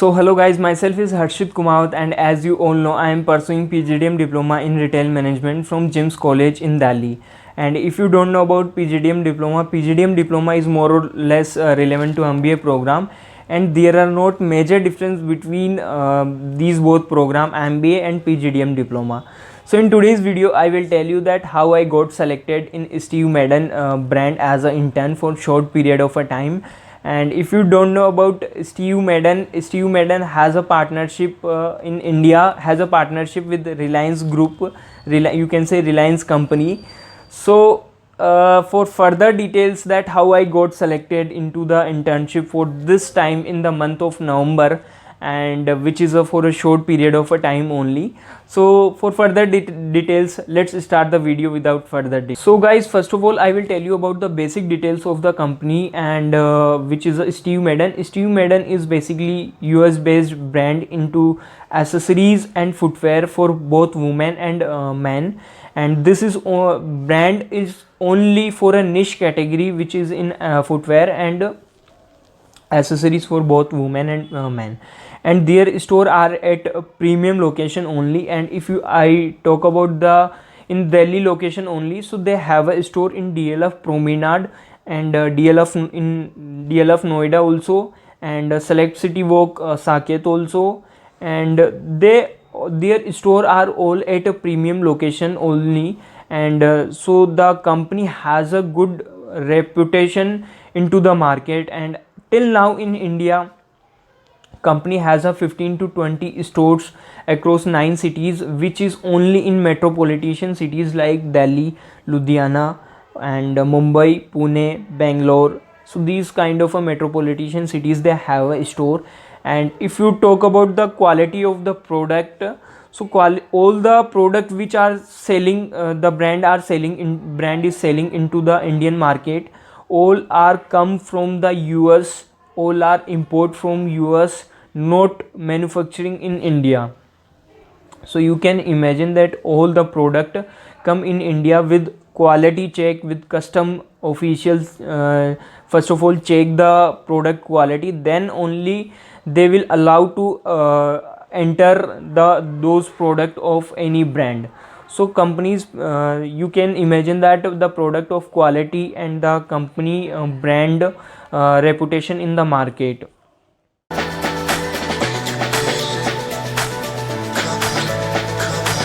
So hello guys, myself is Harshit Kumaut, and as you all know, I am pursuing PGDM diploma in retail management from James College in Delhi. And if you don't know about PGDM diploma is more or less relevant to MBA program, and there are not major difference between these both program, MBA and PGDM diploma. So in today's video, I will tell you that how I got selected in Steve Madden brand as an intern for short period of a time. And if you don't know about Steve Madden has a partnership in India, has a partnership with Reliance Group, you can say Reliance company. So for further details that how I got selected into the internship for this time in the month of November, and which is for a short period of a time only. So for further details, let's start the video without further delay. So guys, first of all, I will tell you about the basic details of the company, and which is Steve Madden. Steve Madden is basically US based brand into accessories and footwear for both women and men, and this is brand is only for a niche category, which is in footwear and accessories for both women and men. And their store are at a premium location only. And if I talk about the in Delhi location only, so they have a store in DLF Promenade and DLF Noida also, and Select City Walk Saket also. And their store are all at a premium location only. And so the company has a good reputation into the market. And till now in India, company has a 15 to 20 stores across 9 cities, which is only in metropolitan cities like Delhi, Ludhiana, and Mumbai, Pune, Bangalore. So these kind of a metropolitan cities, they have a store. And if you talk about the quality of the product, so all the product which are selling, the brand is selling into the Indian market, all are come from the US, all are import from US, not manufacturing in India. So you can imagine that all the product come in India with quality check, with custom officials. First of all, check the product quality, then only they will allow to enter those product of any brand. So companies, you can imagine that the product of quality and the company brand reputation in the market.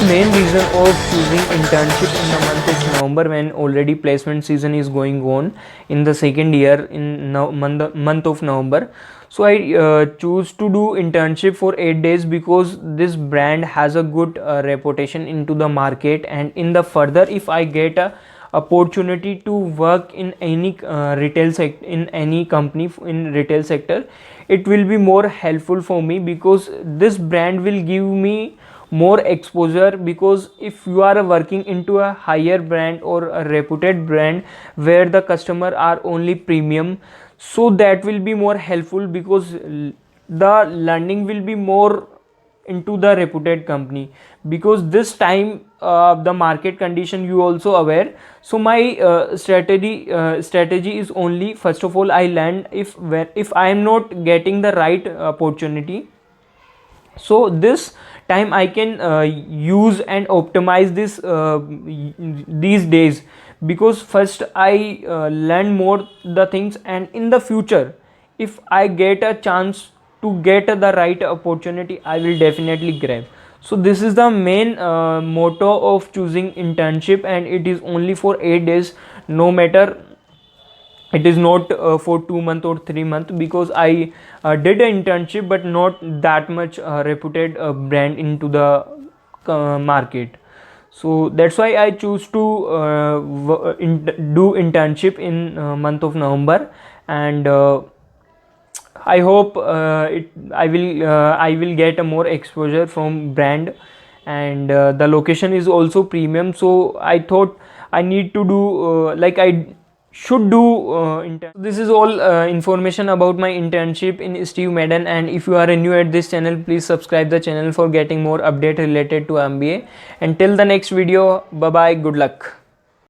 Main reason of choosing internship in the month of November, when already placement season is going on in the second year in month of November. So I choose to do internship for 8 days because this brand has a good reputation into the market. And in the further, if I get a opportunity to work in any retail sector, in any company in retail sector, it will be more helpful for me, because this brand will give me more exposure. Because if you are working into a higher brand or a reputed brand where the customer are only premium, so that will be more helpful, because the learning will be more into the reputed company. Because this time the market condition you also aware. So my strategy is only, first of all, I learn if I am not getting the right opportunity, so this time I can use and optimize this these days. Because first I learn more the things, and in the future, if I get a chance to get the right opportunity, I will definitely grab. So this is the main motto of choosing internship, and it is only for 8 days. No matter, it is not for 2 months or 3 months, because I did an internship but not that much reputed brand into the market. So that's why I choose to do internship in month of November. And I hope I will get a more exposure from brand. And the location is also premium, so I thought I need to do like I should do this is all information about my internship in Steve Madden. And if you are new at this channel, please subscribe the channel for getting more update related to MBA. Until the next video, bye bye, good luck.